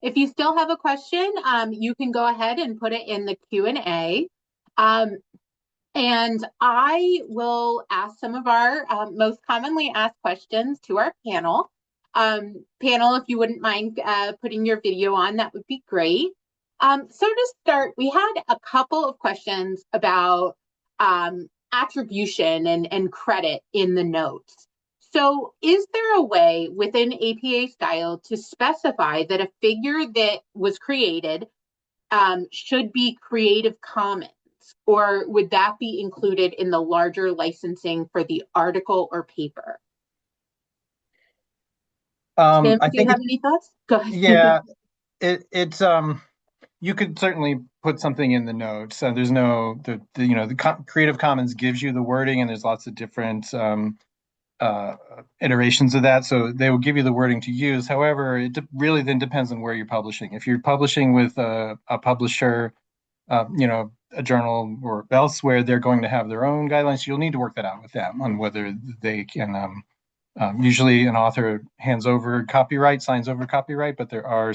If you still have a question, you can go ahead and put it in the Q&A. Um, and I will ask some of our most commonly asked questions to our panel. Panel, if you wouldn't mind putting your video on, that would be great. So to start, we had a couple of questions about attribution and credit in the notes. So is there a way within APA style to specify that a figure that was created should be Creative Commons, or would that be included in the larger licensing for the article or paper? Tim, I do you think have any thoughts? Go ahead. yeah, it's you could certainly put something in the notes. There's no the Creative Commons gives you the wording, and there's lots of different iterations of that. So they will give you the wording to use. However, it really then depends on where you're publishing. If you're publishing with a publisher, a journal or elsewhere, they're going to have their own guidelines. You'll need to work that out with them on whether they can. Usually, an author hands over copyright, signs over copyright, but there are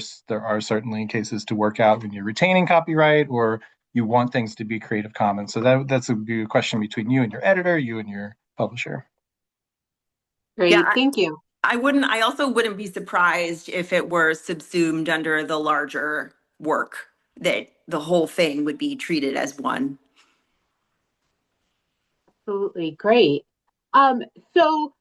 certainly cases to work out when you're retaining copyright or you want things to be Creative Commons. So that's a question between you and your editor, you and your publisher. Great, Yeah, thank you. I also wouldn't be surprised if it were subsumed under the larger work, that the whole thing would be treated as one. Absolutely, great. Um, so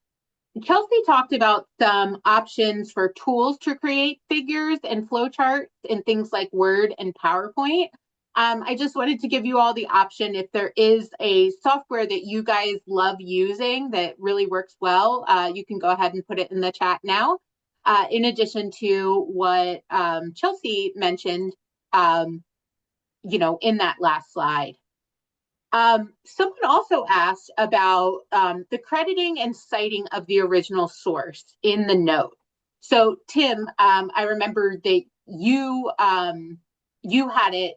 Chelsea talked about some options for tools to create figures and flowcharts in things like Word and PowerPoint. I just wanted to give you all the option if there is a software that you guys love using that really works well, you can go ahead and put it in the chat now. In addition to what Chelsea mentioned, in that last slide. Someone also asked about the crediting and citing of the original source in the note. So Tim, I remember that you had it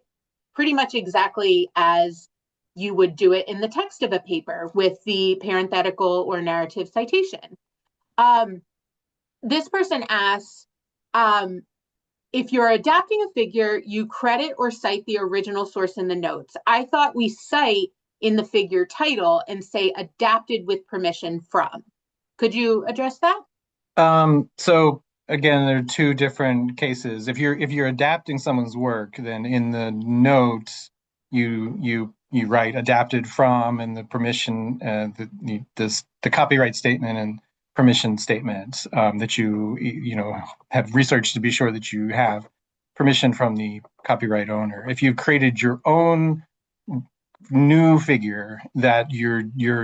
pretty much exactly as you would do it in the text of a paper with the parenthetical or narrative citation. This person asks, if you're adapting a figure, you credit or cite the original source in the notes. I thought we cite in the figure title and say adapted with permission from. Could you address that? So again, there are two different cases. If you're adapting someone's work, then in the notes you write adapted from and the permission, the copyright statement and permission statements that you have researched to be sure that you have permission from the copyright owner. If you've created your own new figure that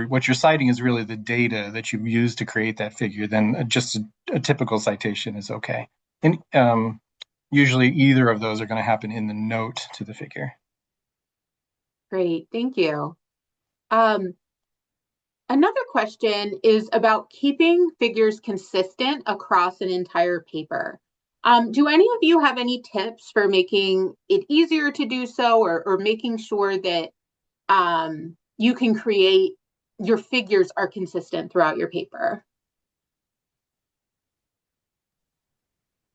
what you're citing is really the data that you've used to create that figure, then just a typical citation is okay. And usually either of those are going to happen in the note to the figure. Great, thank you. Another question is about keeping figures consistent across an entire paper. Do any of you have any tips for making it easier to do so, or making sure that you can create your figures are consistent throughout your paper?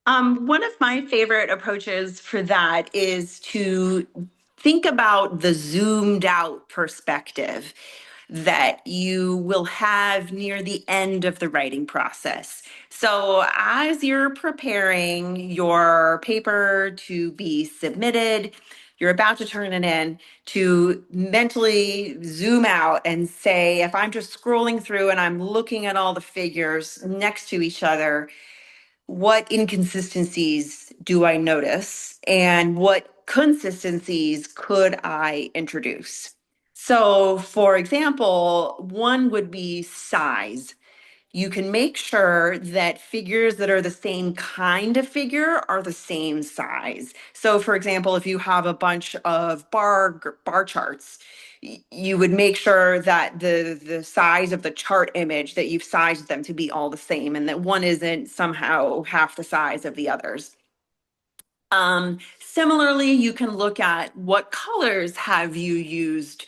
One of my favorite approaches for that is to think about the zoomed out perspective that you will have near the end of the writing process. So as you're preparing your paper to be submitted, you're about to turn it in, to mentally zoom out and say, if I'm just scrolling through and I'm looking at all the figures next to each other, what inconsistencies do I notice and what consistencies could I introduce? So, for example, one would be size. You can make sure that figures that are the same kind of figure are the same size. So, for example, if you have a bunch of bar charts, you would make sure that the size of the chart image, that you've sized them to be all the same and that one isn't somehow half the size of the others. Similarly, you can look at what colors have you used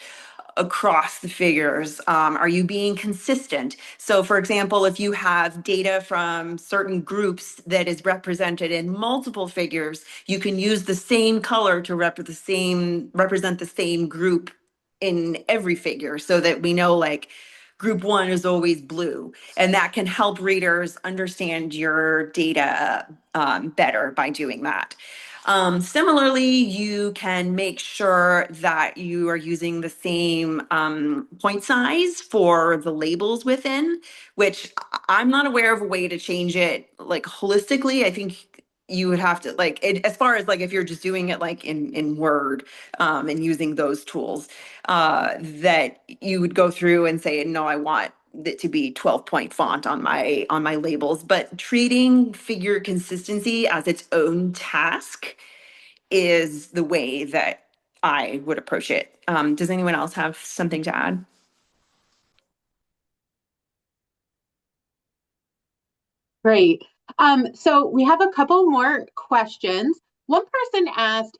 across the figures? Are you being consistent? So for example, if you have data from certain groups that is represented in multiple figures, you can use the same color to represent the same group in every figure, so that we know like group one is always blue, and that can help readers understand your data better by doing that. Similarly, you can make sure that you are using the same point size for the labels within, which I'm not aware of a way to change it like holistically. I think you would have to like it, as far as like if you're just doing it like in Word and using those tools, that you would go through and say, no, I want it to be 12-point font on my labels. But treating figure consistency as its own task is the way that I would approach it. Does anyone else have something to add? Great. So we have a couple more questions. One person asked,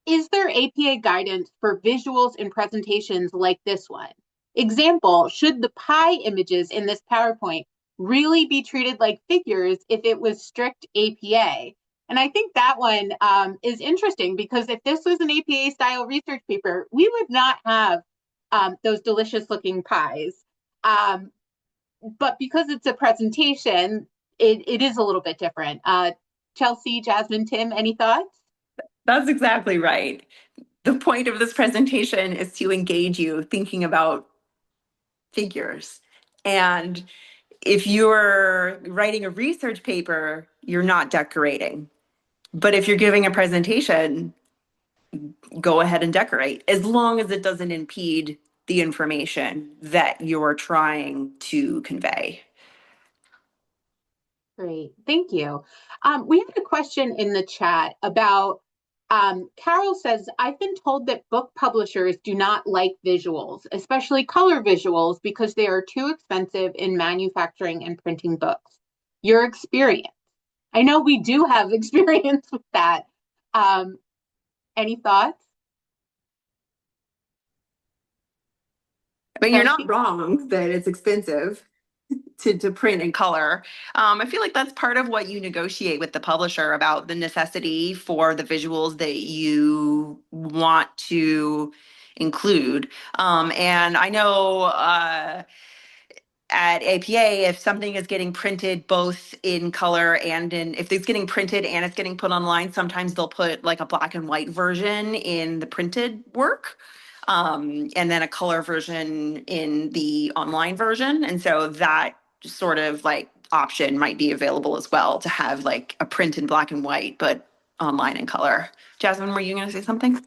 is there APA guidance for visuals in presentations like this one? Example, should the pie images in this PowerPoint really be treated like figures if it was strict APA? And I think that one is interesting, because if this was an APA style research paper, we would not have those delicious looking pies. But because it's a presentation, it is a little bit different. Chelsea, Jasmine, Tim, any thoughts? That's exactly right. The point of this presentation is to engage you thinking about figures. And if you're writing a research paper, you're not decorating. But if you're giving a presentation, go ahead and decorate, as long as it doesn't impede the information that you're trying to convey. Great, thank you. We have a question in the chat about, Carol says, I've been told that book publishers do not like visuals, especially color visuals, because they are too expensive in manufacturing and printing books. Your experience? I know we do have experience with that. Any thoughts? I mean, you're Chelsea? not wrong that it's expensive to print in color. I feel like that's part of what you negotiate with the publisher about the necessity for the visuals that you want to include. And I know at APA, if something is getting printed both in color and if it's getting printed and it's getting put online, sometimes they'll put like a black and white version in the printed work. And then a color version in the online version. And so that sort of like option might be available as well, to have like a print in black and white, but online in color. Jasmine, were you going to say something?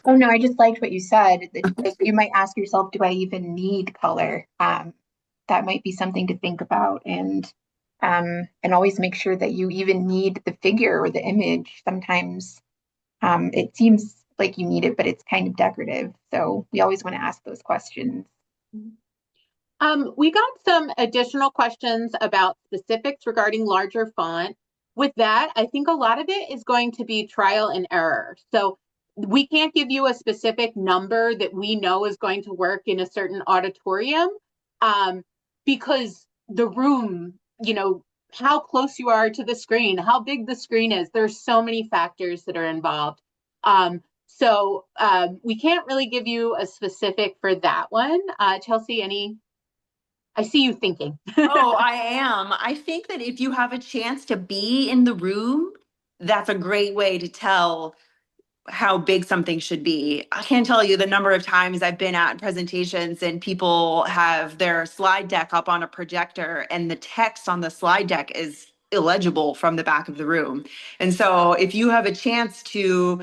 Oh no, I just liked what you said. That you might ask yourself, do I even need color? That might be something to think about, and always make sure that you even need the figure or the image. Sometimes it seems like you need it, but it's kind of decorative. So we always want to ask those questions. We got some additional questions about specifics regarding larger font. With that, I think a lot of it is going to be trial and error. So we can't give you a specific number that we know is going to work in a certain auditorium, because the room, how close you are to the screen, how big the screen is, there's so many factors that are involved. So we can't really give you a specific for that one. Chelsea, I see you thinking. Oh, I am. I think that if you have a chance to be in the room, that's a great way to tell how big something should be. I can't tell you the number of times I've been at presentations and people have their slide deck up on a projector and the text on the slide deck is illegible from the back of the room. And so if you have a chance to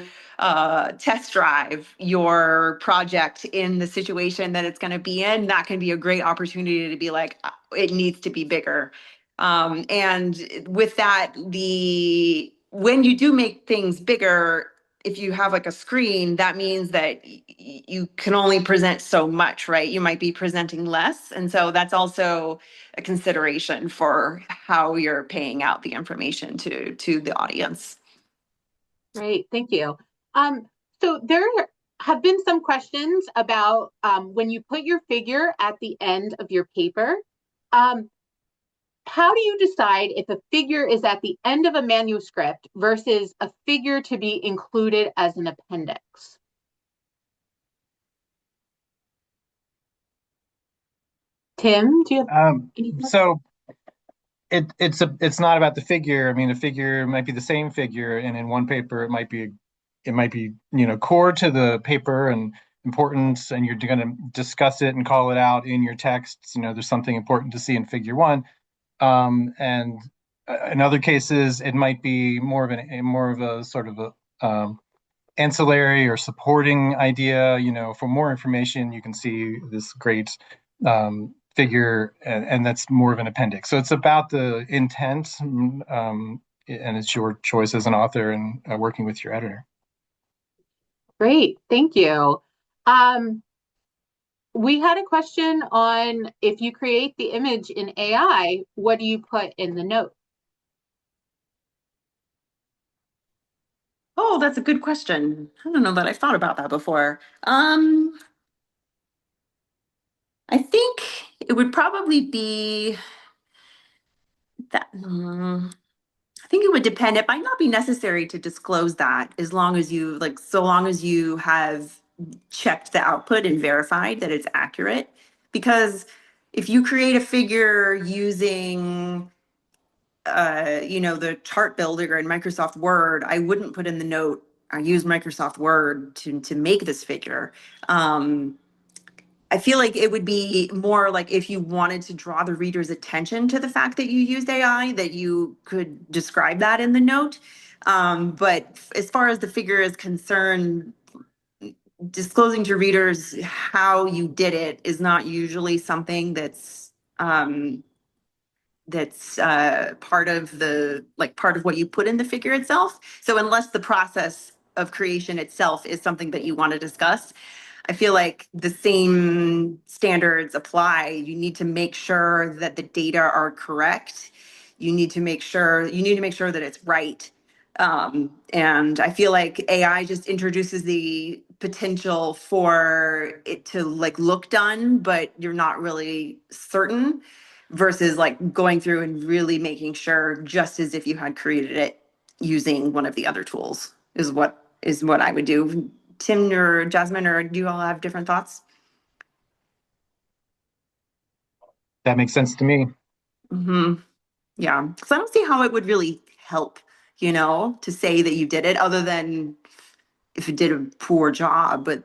test drive your project in the situation that it's going to be in, that can be a great opportunity to be like, it needs to be bigger. And with that, when you do make things bigger, if you have like a screen, that means that you can only present so much, right? You might be presenting less. And so that's also a consideration for how you're paying out the information to the audience. Great, thank you. So there have been some questions about when you put your figure at the end of your paper. Um, how do you decide if a figure is at the end of a manuscript versus a figure to be included as an appendix? Tim, do you have anything? So it's not about the figure. I mean, a figure might be the same figure, and in one paper it might be core to the paper and importance, and you're going to discuss it and call it out in your texts. There's something important to see in figure one, and in other cases it might be more of a sort of a ancillary or supporting idea. For more information, you can see this great figure, and that's more of an appendix. So it's about the intent, and it's your choice as an author and working with your editor. Great, thank you. We had a question on if you create the image in AI, what do you put in the note? Oh, that's a good question. I don't know that I've thought about that before. I think it would probably be that. I think it would depend. It might not be necessary to disclose that as long as you so long as you have checked the output and verified that it's accurate. Because if you create a figure using the chart builder in Microsoft Word, I wouldn't put in the note, I use Microsoft Word to make this figure. I feel like it would be more like if you wanted to draw the reader's attention to the fact that you used AI, that you could describe that in the note. But as far as the figure is concerned, disclosing to readers how you did it is not usually something that's part of what you put in the figure itself. So unless the process of creation itself is something that you want to discuss, I feel like the same standards apply. You need to make sure that the data are correct. You need to make sure that it's right. And I feel like AI just introduces the potential for it to look done, but you're not really certain, versus going through and really making sure, just as if you had created it using one of the other tools, is what I would do. Tim or Jasmine, or do you all have different thoughts? That makes sense to me. Yeah, because I don't see how it would really help, to say that you did it, other than if it did a poor job. But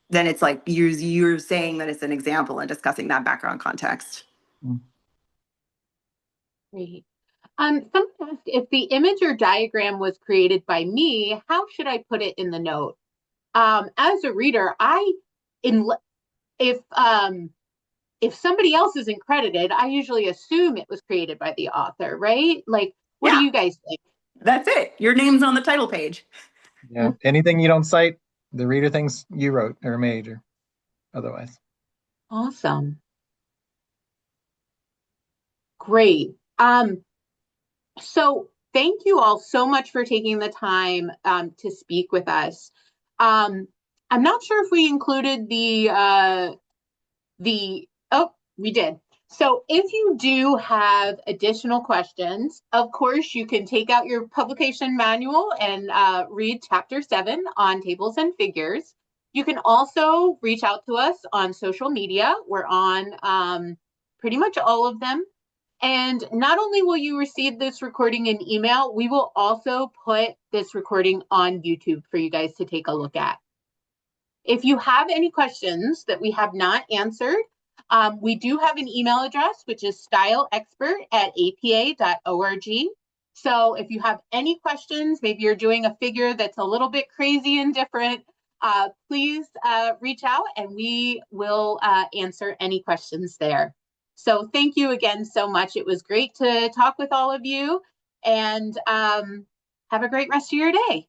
then it's like you're saying that it's an example and discussing that background context. Great. Someone asked if the image or diagram was created by me, how should I put it in the note? As a reader, if somebody else isn't credited, I usually assume it was created by the author, right? What do Yeah, you guys think? that's it. Your name's on the title page. Yeah. Anything you don't cite, the reader thinks you wrote or made or otherwise. Awesome. Great. So thank you all so much for taking the time to speak with us. I'm not sure if we included oh, we did. So if you do have additional questions, of course, you can take out your publication manual and read Chapter 7 on tables and figures. You can also reach out to us on social media. We're on pretty much all of them. And not only will you receive this recording in email, we will also put this recording on YouTube for you guys to take a look at. If you have any questions that we have not answered, we do have an email address, which is styleexpert@apa.org. So if you have any questions, maybe you're doing a figure that's a little bit crazy and different, please reach out and we will answer any questions there. So thank you again so much. It was great to talk with all of you, and have a great rest of your day.